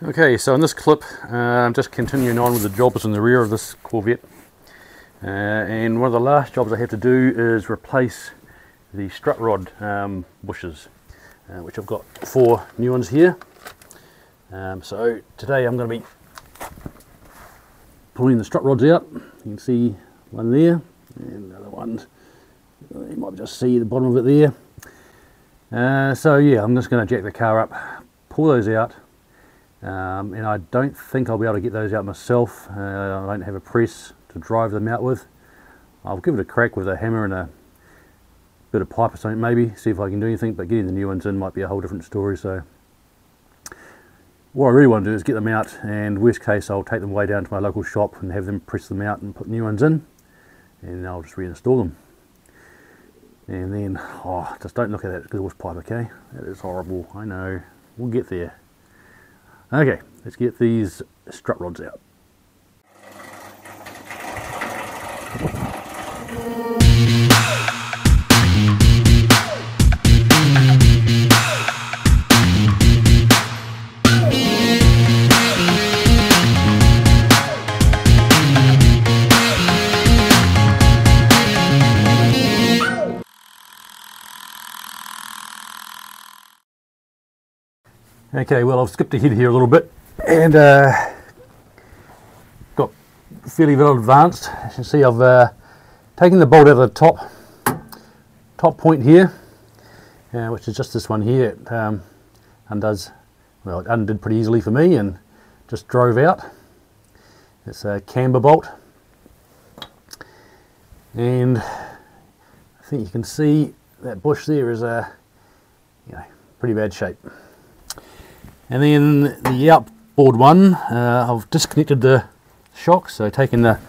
Okay, so in this clip I'm just continuing on with the jobs in the rear of this Corvette, and one of the last jobs I have to do is replace the strut rod bushes, which I've got 4 new ones here. So today I'm going to be pulling the strut rods out. You can see one there and the other one, you might just see the bottom of it there. So yeah, I'm just going to jack the car up, pull those out. And I don't think I'll be able to get those out myself. I don't have a press to drive them out with. I'll give it a crack with a hammer and a bit of pipe or something maybe, see if I can do anything, but getting the new ones in might be a whole different story. So what I really want to do is get them out, and worst case I'll take them way down to my local shop and have them press them out and put new ones in, and I'll just reinstall them. And then, oh, just don't look at that exhaust pipe, okay? That is horrible, I know. We'll get there. Okay, let's get these strut rods out. Okay, well, I've skipped ahead here a little bit and got fairly well advanced. As you can see, I've taken the bolt out of the top point here, which is just this one here. It undoes, well, it undid pretty easily for me and just drove out. It's a camber bolt, and I think you can see that bush there is pretty bad shape. And then the outboard one, I've disconnected the shock, so taken the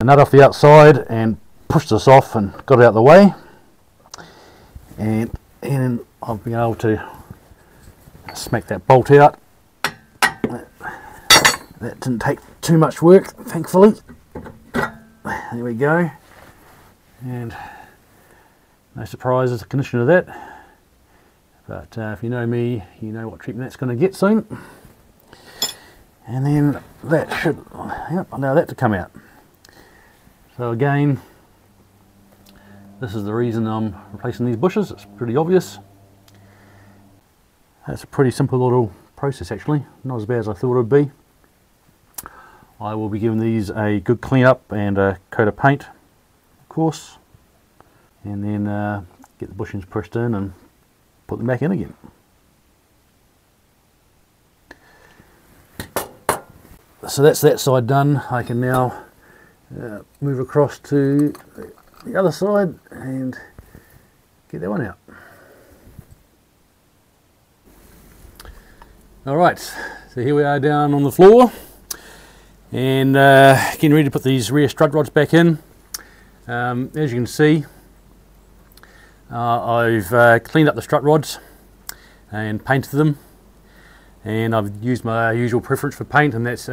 nut off the outside and pushed this off and got it out of the way. And I've been able to smack that bolt out. That didn't take too much work, thankfully. There we go. And no surprises, the condition of that. But if you know me, you know what treatment that's going to get soon. And then that should, yep, allow that to come out. So again, this is the reason I'm replacing these bushes. It's pretty obvious. That's a pretty simple little process actually, not as bad as I thought it would be. I will be giving these a good clean up and a coat of paint, of course. And then get the bushings pressed in and put them back in again. So that's that side done. I can now move across to the other side and get that one out. Alright, so here we are down on the floor and getting ready to put these rear strut rods back in. As you can see, I've cleaned up the strut rods and painted them, and I've used my usual preference for paint, and that's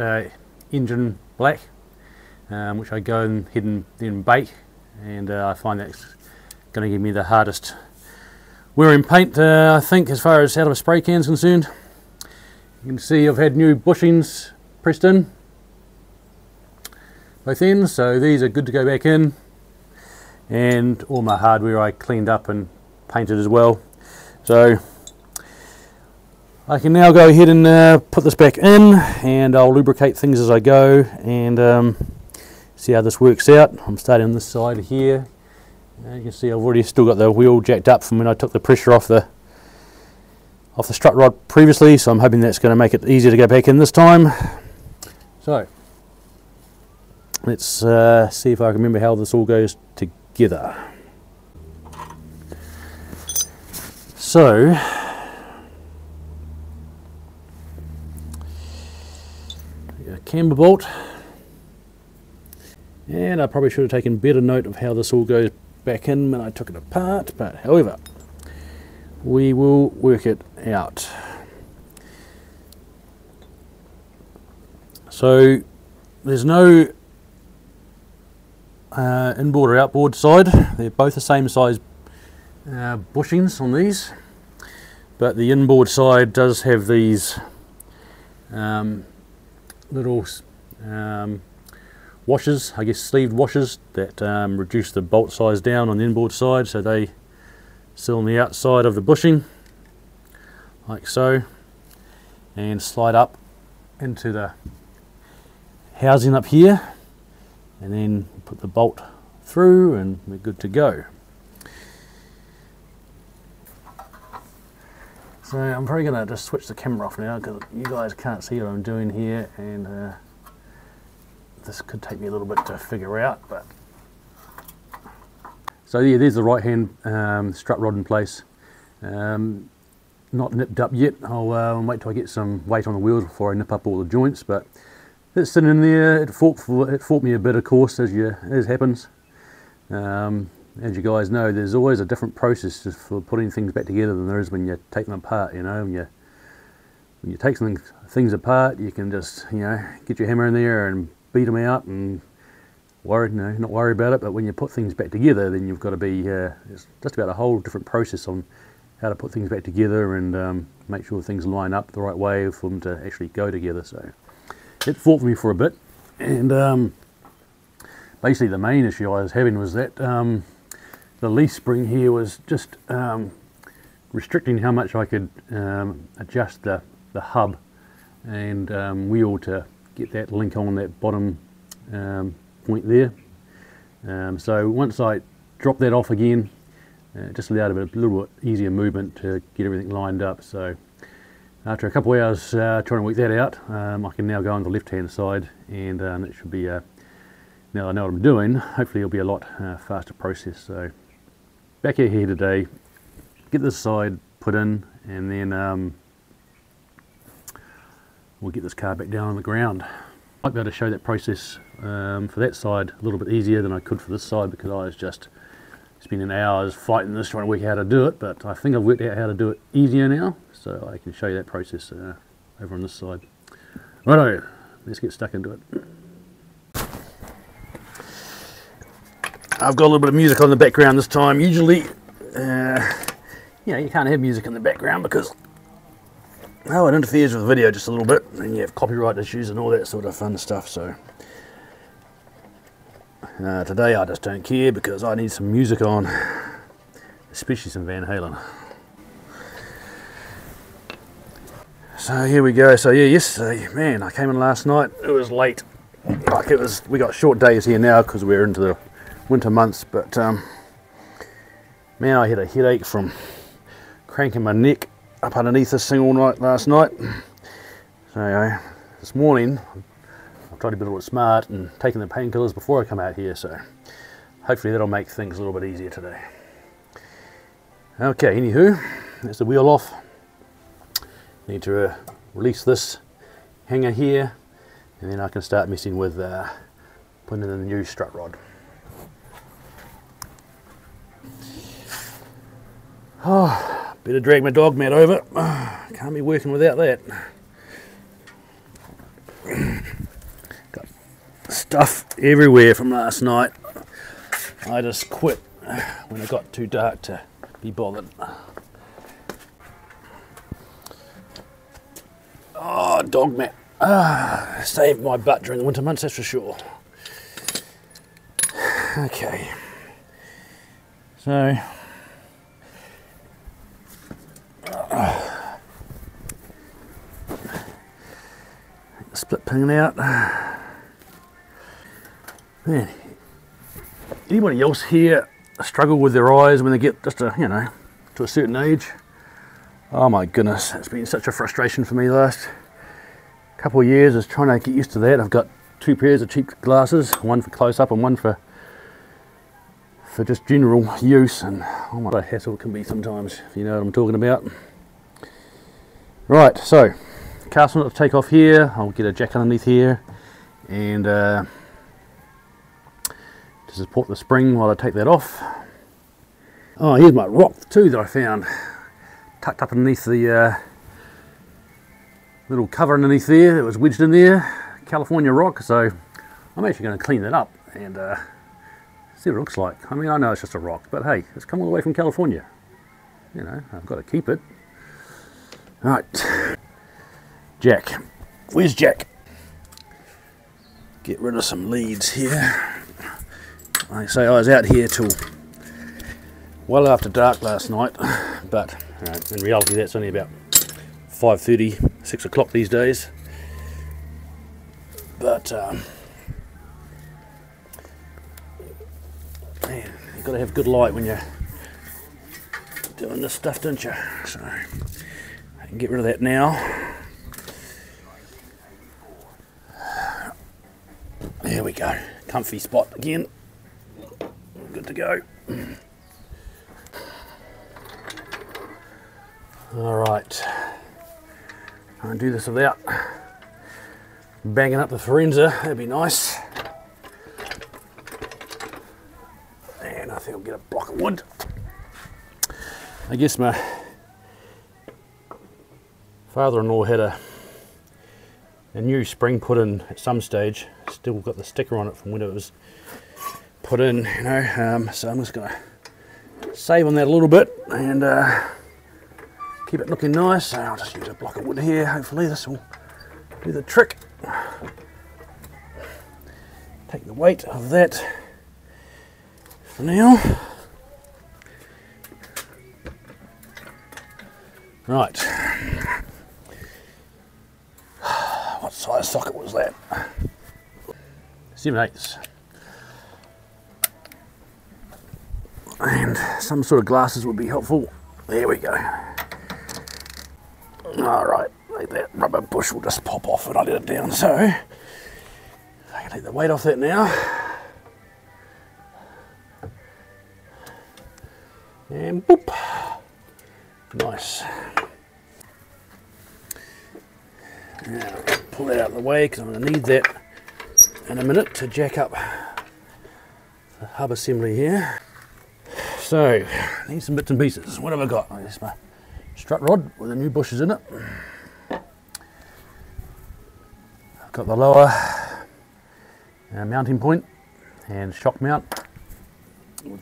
engine black, which I go and then bake, and I find that's going to give me the hardest wearing paint, I think, as far as out of a spray can is concerned. You can see I've had new bushings pressed in both ends, so these are good to go back in. And all my hardware I cleaned up and painted as well. So I can now go ahead and put this back in, and I'll lubricate things as I go and see how this works out. I'm starting on this side here. You can see I've already still got the wheel jacked up from when I took the pressure off the strut rod previously, so I'm hoping that's going to make it easier to go back in this time. So let's see if I can remember how this all goes together. So a camber bolt, and I probably should have taken better note of how this all goes back in when I took it apart, but however, we will work it out. So there's no inboard or outboard side. They're both the same size bushings on these, but the inboard side does have these little washers, I guess sleeved washers, that reduce the bolt size down on the inboard side, so they sit on the outside of the bushing like so, and slide up into the housing up here, and then put the bolt through and we're good to go. So I'm probably going to just switch the camera off now because you guys can't see what I'm doing here, and this could take me a little bit to figure out. But so yeah, there's the right hand strut rod in place. Not nipped up yet. I'll wait till I get some weight on the wheels before I nip up all the joints, but it's sitting in there. It fought me a bit, of course, as happens. As you guys know, there's always a different process for putting things back together than there is when you take them apart. You know, when you take things apart, you can just, you know, get your hammer in there and beat them out and not worry about it. But when you put things back together, then you've got to be it's just about a whole different process on how to put things back together and make sure things line up the right way for them to actually go together. So it fought for me for a bit, and basically the main issue I was having was that the leaf spring here was just restricting how much I could adjust the hub and wheel to get that link on that bottom point there. So once I dropped that off again, it just allowed a little bit easier movement to get everything lined up. So after a couple of hours trying to work that out, I can now go on the left hand side, and it should be, now I know what I'm doing, hopefully it'll be a lot faster process. So back here today, get this side put in, and then we'll get this car back down on the ground. I might be able to show that process for that side a little bit easier than I could for this side, because I was just spending hours fighting this, trying to work out how to do it, but I think I've worked out how to do it easier now, so I can show you that process over on this side. Righto, let's get stuck into it. I've got a little bit of music on the background this time. Usually, you can't have music in the background because, oh, it interferes with the video just a little bit, and you have copyright issues and all that sort of fun stuff. So today I just don't care because I need some music on, especially some Van Halen. So here we go. So yeah, yesterday, man, I came in last night. It was late. Like we got short days here now because we're into the winter months. But man, I had a headache from cranking my neck up underneath this thing all night last night. So this morning I've tried to be a little bit smart and taking the painkillers before I come out here. So hopefully that'll make things a little bit easier today. Okay, anywho, there's the wheel off. Need to release this hanger here, and then I can start messing with putting in the new strut rod. Oh, better drag my dog mat over. Can't be working without that. Got stuff everywhere from last night. I just quit when it got too dark to be bothered. Oh, dog mat. Saved my butt during the winter months, that's for sure. Okay. So, split pin out. Man, anybody else here struggle with their eyes when they get just to a certain age? Oh my goodness, it's been such a frustration for me the last couple of years, is trying to get used to that. I've got two pairs of cheap glasses, one for close up and one for just general use, and oh my, what a hassle it can be sometimes, if you know what I'm talking about. Right, so castle nut to take off here. I'll get a jack underneath here, and to support the spring while I take that off. Oh, here's my rock too that I found tucked up underneath the little cover underneath there that was wedged in there, California rock. So I'm actually going to clean that up and see what it looks like. I mean, I know it's just a rock, but hey, it's come all the way from California. You know, I've got to keep it. All right, jack. Where's Jack? Get rid of some leads here. Like I say, I was out here till well after dark last night, but in reality that's only about 5:30, 6 o'clock these days. But man, you've got to have good light when you're doing this stuff, don't you? So I can get rid of that now. There we go, comfy spot again. Good to go. Alright, I'll do this without banging up the Forenza, that'd be nice. And I think I'll get a block of wood. I guess my father-in-law had a new spring put in at some stage. Still got the sticker on it from when it was put in, you know. So I'm just going to save on that a little bit and keep it looking nice. So I'll just use a block of wood here. Hopefully this will do the trick. Take the weight of that for now. Right. What size socket was that? 7/8. And some sort of glasses would be helpful. There we go. Alright, like that rubber bush will just pop off when I let it down. So I can take the weight off that now. And boop. Nice. Now pull that out of the way because I'm going to need that in a minute to jack up the hub assembly here. So, need some bits and pieces. What have I got? There's my strut rod with the new bushes in it. I've got the lower mounting point and shock mount,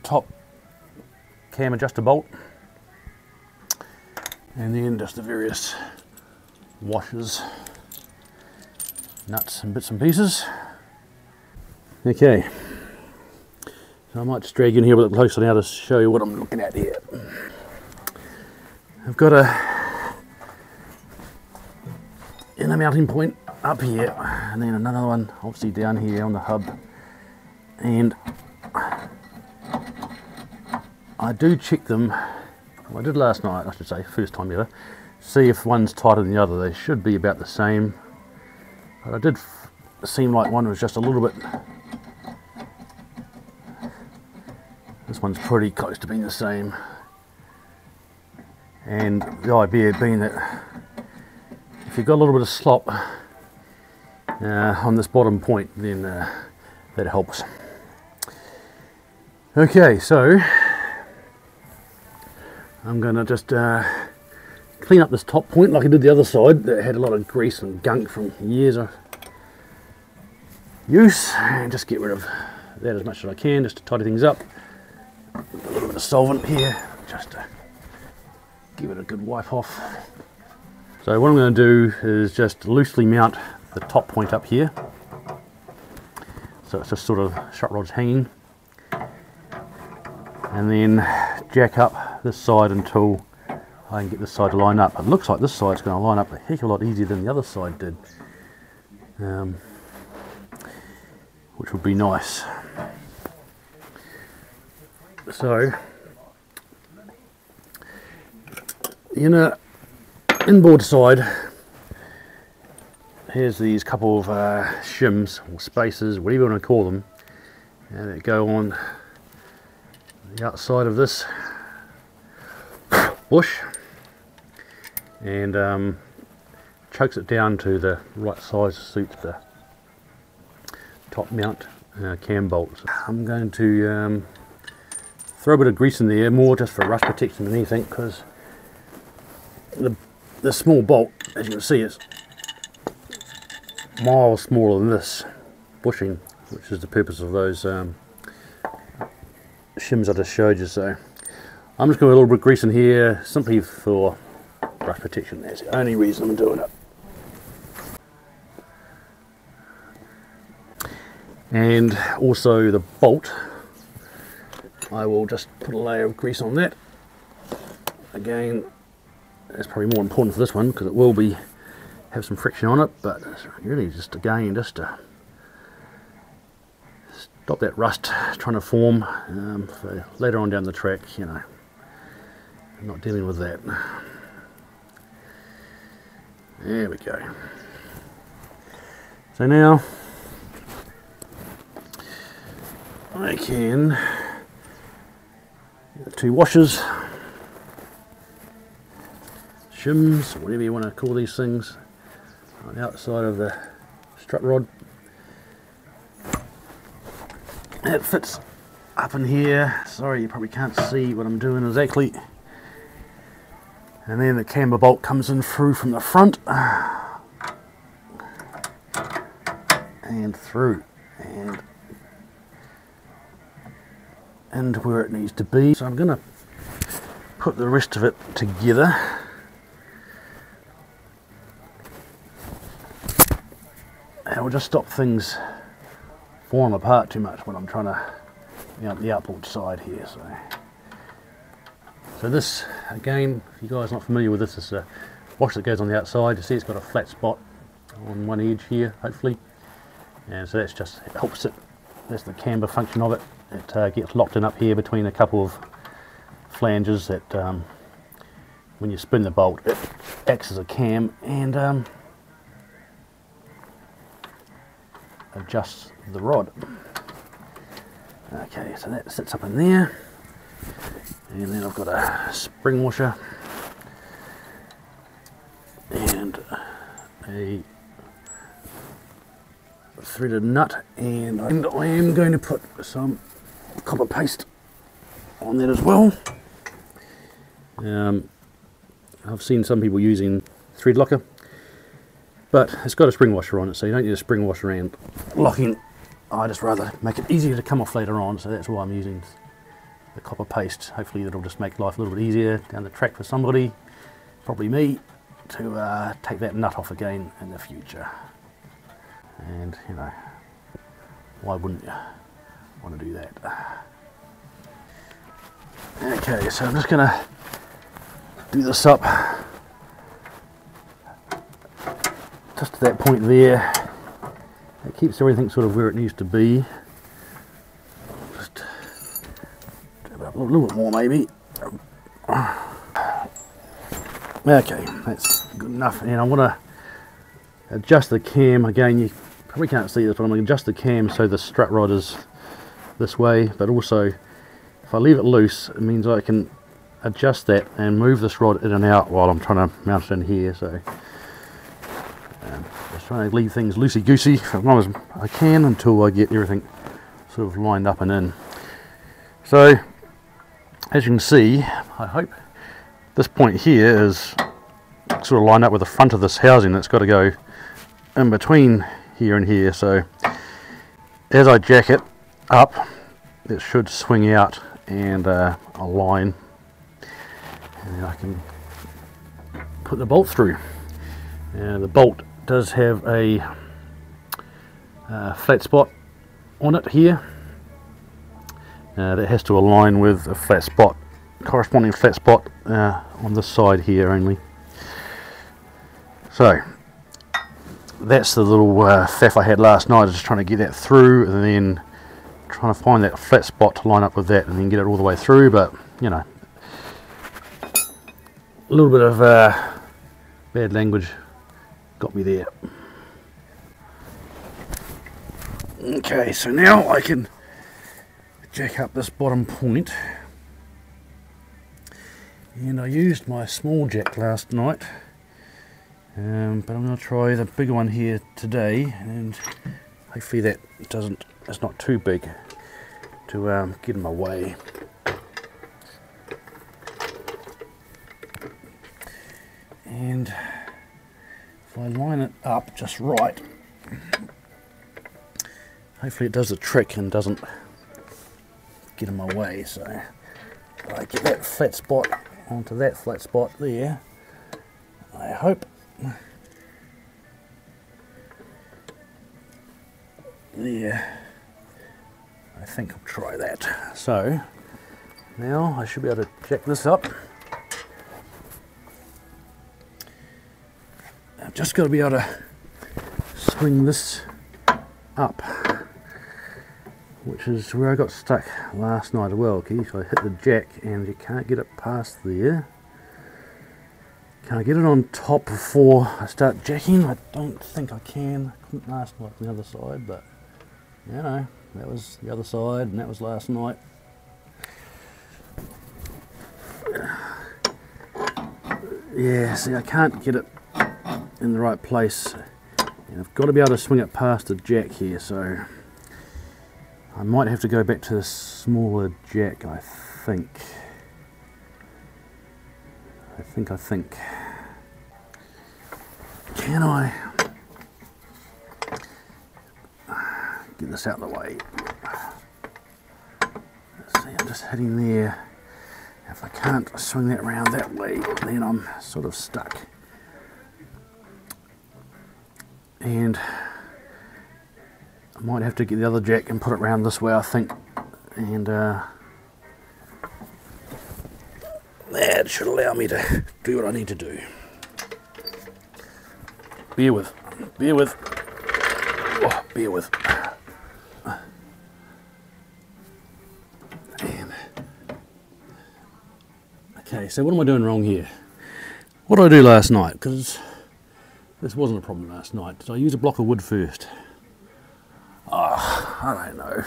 top cam adjuster bolt, and then just the various washers, nuts and bits and pieces. Okay, so I might just drag you in here a bit closer now to show you what I'm looking at here. I've got a inner mounting point up here and then another one obviously down here on the hub, and I do check them. Well, I did last night, I should say, first time ever, see if one's tighter than the other. They should be about the same, but I did seem like one was just a little bit. This one's pretty close to being the same, and the idea being that if you've got a little bit of slop on this bottom point, then that helps. Okay, so I'm going to just clean up this top point like I did the other side that had a lot of grease and gunk from years of use, and just get rid of that as much as I can just to tidy things up. A little bit of solvent here just to give it a good wipe off. So what I'm going to do is just loosely mount the top point up here, so it's just sort of strut rods hanging, and then jack up this side until I can get this side to line up. It looks like this side's going to line up a heck of a lot easier than the other side did, which would be nice. So the inboard side, here's these couple of shims or spacers, whatever you want to call them, and they go on the outside of this bush and chokes it down to the right size to suit the top mount cam bolts. I'm going to throw a bit of grease in there, more just for rust protection than anything, because the small bolt, as you can see, is miles smaller than this bushing, which is the purpose of those shims I just showed you. So I'm just going to put a little bit of grease in here simply for rust protection. That's the only reason I'm doing it. And also the bolt, I will just put a layer of grease on that. Again, that's probably more important for this one because it will have some friction on it, but it's really just just to stop that rust trying to form for later on down the track, you know. I'm not dealing with that. There we go. So now I can get the 2 washers, shims, whatever you want to call these things, on the outside of the strut rod. It fits up in here. Sorry, you probably can't see what I'm doing exactly. And then the camber bolt comes in through from the front and through and into where it needs to be. So I'm going to put the rest of it together. And we'll just stop things falling apart too much when I'm trying to the outboard side here. So this, again, if you guys are not familiar with this, is a washer that goes on the outside. You see it's got a flat spot on one edge here, hopefully, and so that's just, it helps it, that's the camber function of it. It gets locked in up here between a couple of flanges that when you spin the bolt it acts as a cam and adjusts the rod. Okay, so that sits up in there, and then I've got a spring washer and a threaded nut, and I am going to put some copper paste on that as well. I've seen some people using thread locker, but it's got a spring washer on it, so you don't need a spring washer and locking. I just rather make it easier to come off later on, so that's why I'm using the copper paste. Hopefully that'll just make life a little bit easier down the track for somebody, probably me, to take that nut off again in the future. And you know, why wouldn't you want to do that? Okay, so I'm just going to do this up just to that point there. It keeps everything sort of where it needs to be. Just do it up a little bit more maybe. Okay, that's good enough. And I want to adjust the cam. Again, you probably can't see this, but I'm going to adjust the cam so the strut rod is this way, but also if I leave it loose, it means I can adjust that and move this rod in and out while I'm trying to mount it in here. So just trying to leave things loosey-goosey for as long as I can until I get everything sort of lined up and in. So as you can see, I hope this point here is sort of lined up with the front of this housing that's got to go in between here and here. So as I jack it up, it should swing out and align, and then I can put the bolt through. The bolt does have a flat spot on it here that has to align with a flat spot, corresponding flat spot on this side here only. So that's the little faff I had last night, just trying to get that through and then trying to find that flat spot to line up with that and then get it all the way through. But you know, a little bit of bad language got me there. Okay, so now I can jack up this bottom point, and I used my small jack last night, but I'm going to try the bigger one here today, and hopefully that it's not too big to get in my way. And if I line it up just right, hopefully it does the trick and doesn't get in my way. So I get that flat spot onto that flat spot there, I hope. There, think I'll try that. So now I should be able to jack this up. I've just got to be able to swing this up, which is where I got stuck last night as well. Okay, so I hit the jack and you can't get it past there. Can I get it on top before I start jacking? I don't think I can. I couldn't last night on the other side, but you know, that was the other side and that was last night. Yeah, see, I can't get it in the right place, and I've got to be able to swing it past the jack here, so I might have to go back to the smaller jack, I think. I think. Can I get this out of the way? Let's see, I'm just hitting there. If I can't swing that round that way, then I'm sort of stuck. And I might have to get the other jack and put it round this way, I think. And that should allow me to do what I need to do. Bear with. Oh, bear with. And, okay, so what am I doing wrong here? What did I do last night? Because this wasn't a problem last night. Did I use a block of wood first? Oh, I don't know.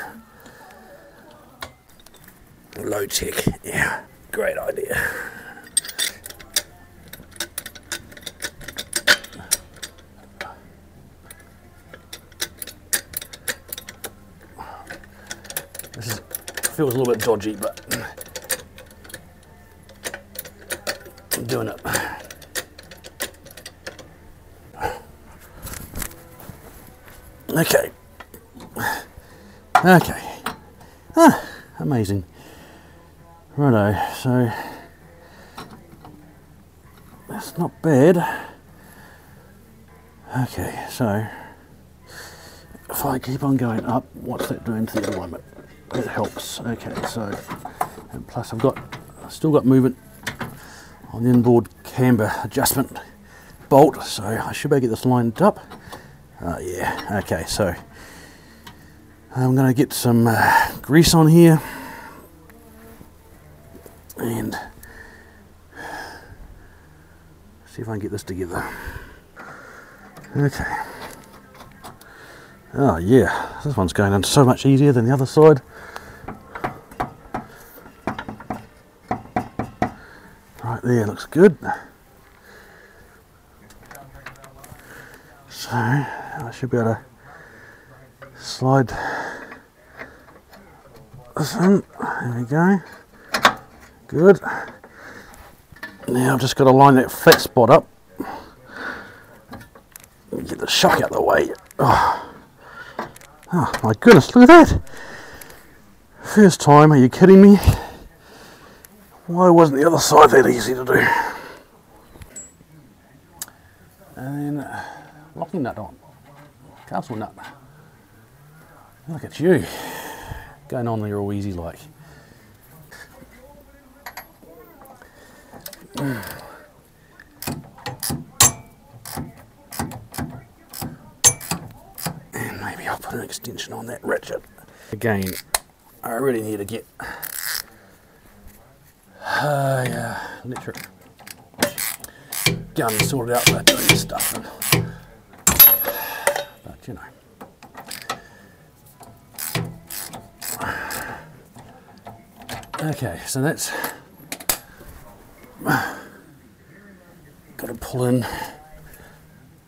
Low tech, yeah, great idea. This feels a little bit dodgy, but I'm doing it. Okay. Amazing. Righto, so that's not bad. Okay, so if I keep on going up, what's that doing to the alignment? It helps. Okay, so and plus I've still got movement on the inboard camber adjustment bolt, so I should be able to get this lined up. Yeah, okay, so I'm going to get some grease on here and see if I can get this together. Okay. Oh yeah, this one's going on so much easier than the other side. Right there, looks good. So I should be able to slide this in. There we go. Good. Now I've just got to line that flat spot up. Get the shock out of the way. Oh my goodness, look at that. First time, are you kidding me? Why wasn't the other side that easy to do? And then locking nut on. Castle nut. Look at you. Going on there all easy like. And maybe I'll put an extension on that ratchet. Again, I really need to get electric gun sorted out by doing this stuff. But you know. Okay, so that's got to pull in.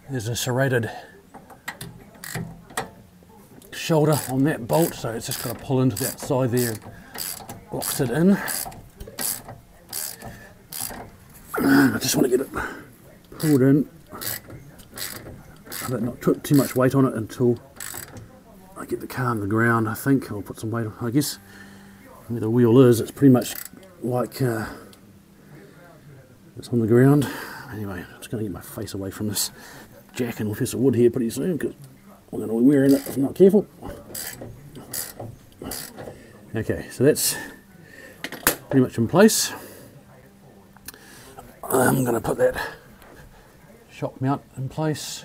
There's a serrated shoulder on that bolt, so it's just got to pull into that side there and locks it in. I just want to get it pulled in, but not put too much weight on it until I get the car on the ground. I think I'll put some weight on. I guess where the wheel is, it's pretty much like it's on the ground. Anyway, I'm just going to get my face away from this jack and piece of wood here pretty soon because I'm going to be wearing it if I'm not careful. Okay, so that's pretty much in place. I'm going to put that shock mount in place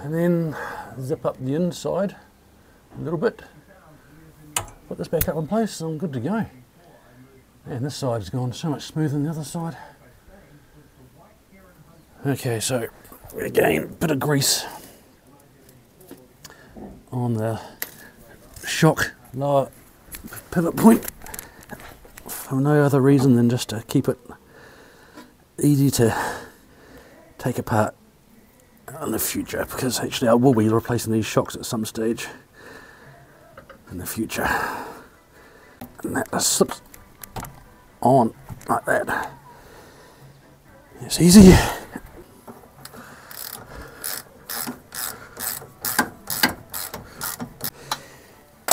and then zip up the inside a little bit, put this back up in place and I'm good to go. And this side's gone so much smoother than the other side. Okay, so again, bit of grease on the shock lower pivot point for no other reason than just to keep it easy to take apart in the future, because actually I will be replacing these shocks at some stage in the future, and that just slips on like that. It's easy.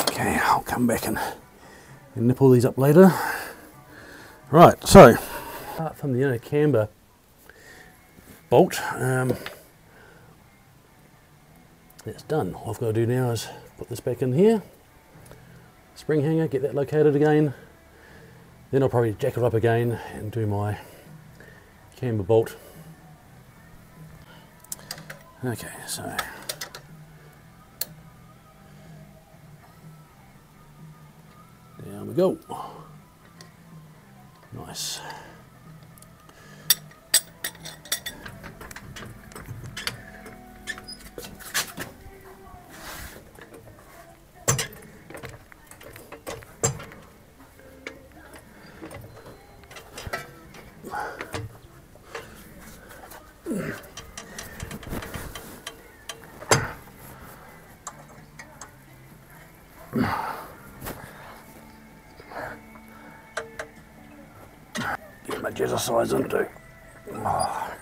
Okay, I'll come back and nip all these up later. Right, so apart from the inner camber bolt, that's done. All I've got to do now is put this back in here, spring hanger, get that located again, then I'll probably jack it up again and do my camber bolt. Okay, so down we go. Nice. Get my jazzercise into. Oh.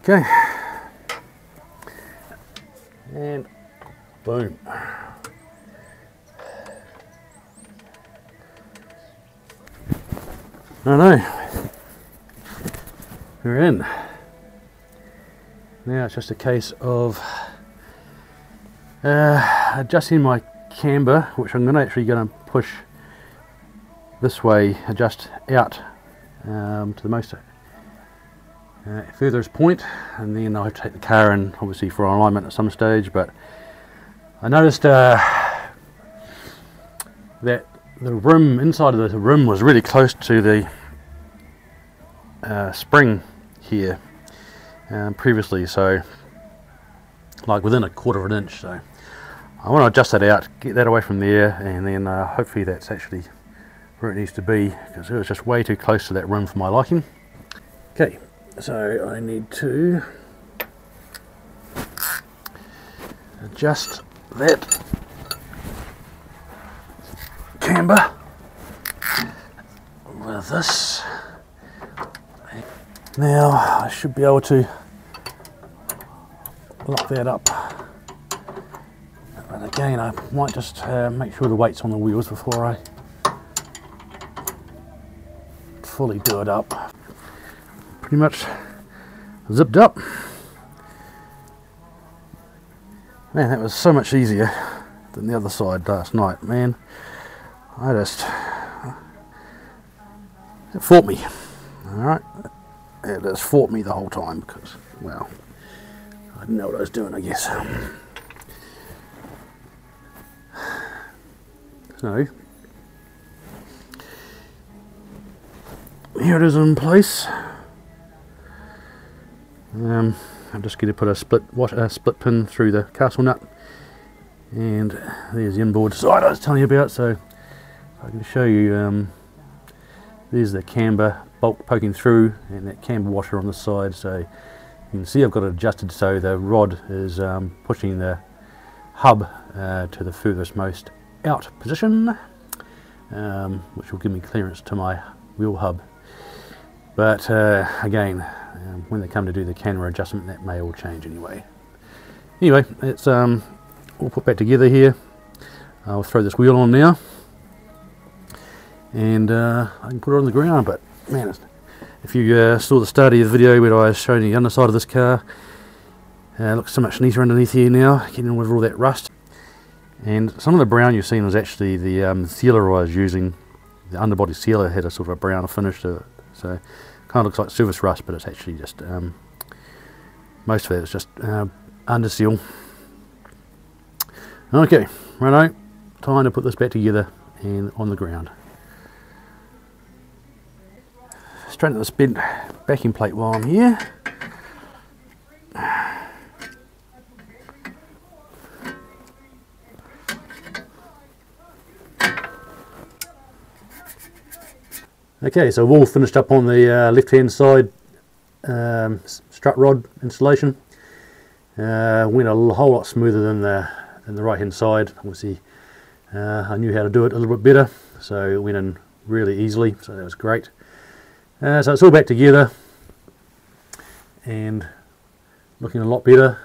Okay, and boom. I know, we're in. Now it's just a case of adjusting my camber, which I'm actually going to push this way, adjust out to the most furthest point, and then I'll take the car in obviously for alignment at some stage. But I noticed that the rim, inside of the rim, was really close to the spring here previously, so like within a quarter of an inch. So I want to adjust that out, get that away from there, and then hopefully that's actually where it needs to be, because it was just way too close to that rim for my liking. Okay, so I need to adjust that camber with this. Now I should be able to lock that up, but again I might just make sure the weight's on the wheels before I fully do it up. Pretty much zipped up. Man, that was so much easier than the other side last night, man. It fought me, alright. It just fought me the whole time because, well, I didn't know what I was doing, I guess. So, here it is in place. I'm just going to put a split pin through the castle nut, and there's the inboard side I was telling you about. So I can show you, there's the camber bolt poking through and that camber washer on the side. So you can see I've got it adjusted so the rod is pushing the hub to the furthest most out position, which will give me clearance to my wheel hub. But again, when they come to do the camber adjustment, that may all change anyway. Anyway, it's all put back together here. I'll throw this wheel on now, and I can put it on the ground. But man, If you saw the start of the video where I was showing you the underside of this car, looks so much neater underneath here now, getting rid of all that rust. And some of the brown you've seen was actually the sealer I was using. The underbody sealer had a sort of a brown finish to it, so kind of looks like surface rust, but it's actually just most of it is just under seal. Okay, righto, time to put this back together and on the ground. Straighten this bent backing plate while I'm here. Okay, so we've all finished up on the left hand side strut rod installation. Went a whole lot smoother than the right hand side. Obviously I knew how to do it a little bit better, so it went in really easily, so that was great. So it's all back together and looking a lot better,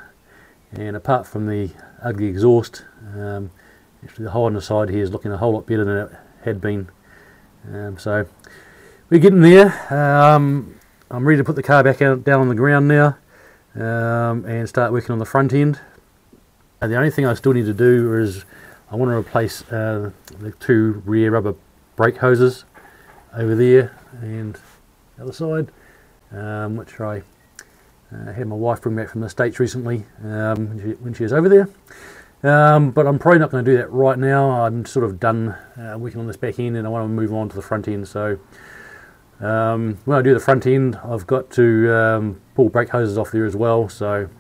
and apart from the ugly exhaust, actually the hole on the side here is looking a whole lot better than it had been. So we're getting there. I'm ready to put the car back out, down on the ground now, and start working on the front end. The only thing I still need to do is I want to replace the two rear rubber brake hoses over there and the other side, which I had my wife bring back from the States recently when she was over there. But I'm probably not going to do that right now. I'm sort of done working on this back end and I want to move on to the front end. So when I do the front end, I've got to pull brake hoses off there as well. So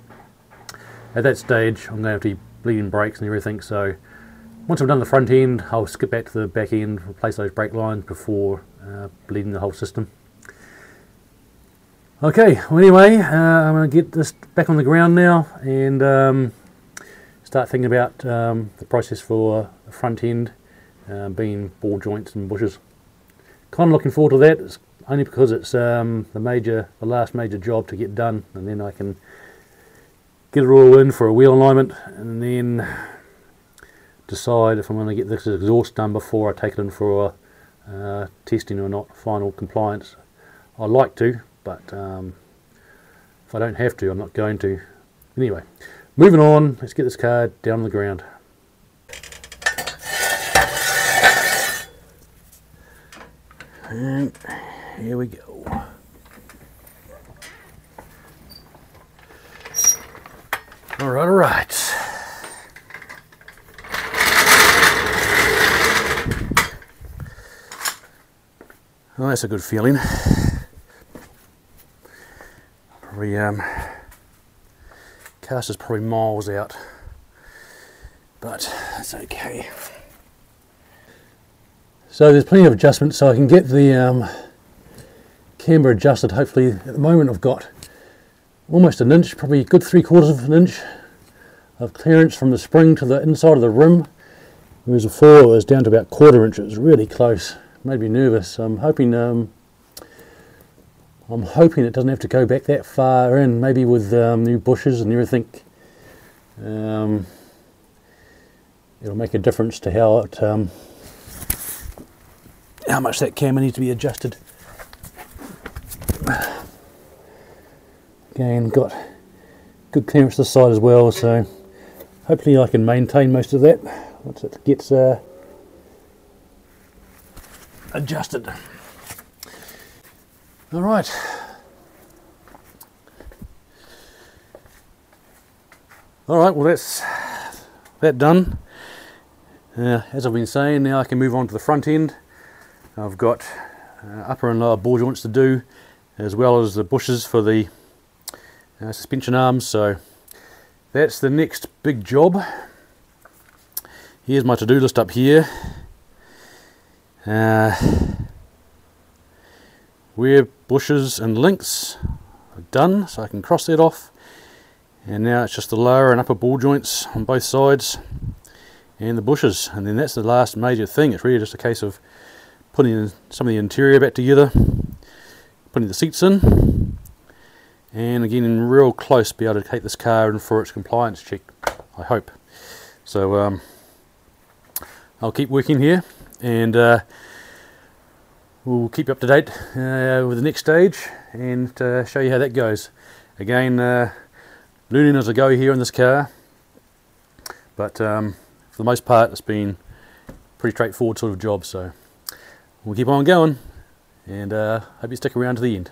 at that stage I'm going to have to be bleeding brakes and everything. So once I've done the front end, I'll skip back to the back end, replace those brake lines before bleeding the whole system. Okay, well anyway, I'm going to get this back on the ground now and start thinking about the process for the front end, being ball joints and bushes. Kind of looking forward to that. It's only because it's the last major job to get done, and then I can get it all in for a wheel alignment and then decide if I'm going to get this exhaust done before I take it in for testing or not, final compliance. I'd like to, but if I don't have to, I'm not going to. Anyway, moving on, let's get this car down on the ground. And here we go. Alright. Well, that's a good feeling. Probably cast is probably miles out, but that's okay. So there's plenty of adjustments, so I can get the camber adjusted. Hopefully, at the moment I've got almost an inch, probably a good 3/4 of an inch of clearance from the spring to the inside of the rim. Whereas before it was down to about 1/4 inch. It was really close. Made me nervous. I'm hoping it doesn't have to go back that far in. Maybe with new bushes and everything, it'll make a difference to how much that camber needs to be adjusted. Again, got good clearance this side as well, so hopefully I can maintain most of that once it gets adjusted. Alright. Alright, well that's that done. As I've been saying, now I can move on to the front end. I've got upper and lower ball joints to do, as well as the bushes for the suspension arms, so that's the next big job. Here's my to-do list up here. Rear bushes and links are done, so I can cross that off, and now it's just the lower and upper ball joints on both sides and the bushes, and then that's the last major thing. It's really just a case of putting some of the interior back together, putting the seats in, and getting real close to be able to take this car in for its compliance check, I hope. So I'll keep working here, and we'll keep you up to date with the next stage and show you how that goes. Again, learning as I go here in this car, but for the most part it's been pretty straightforward sort of job, so we'll keep on going, and hope you stick around to the end.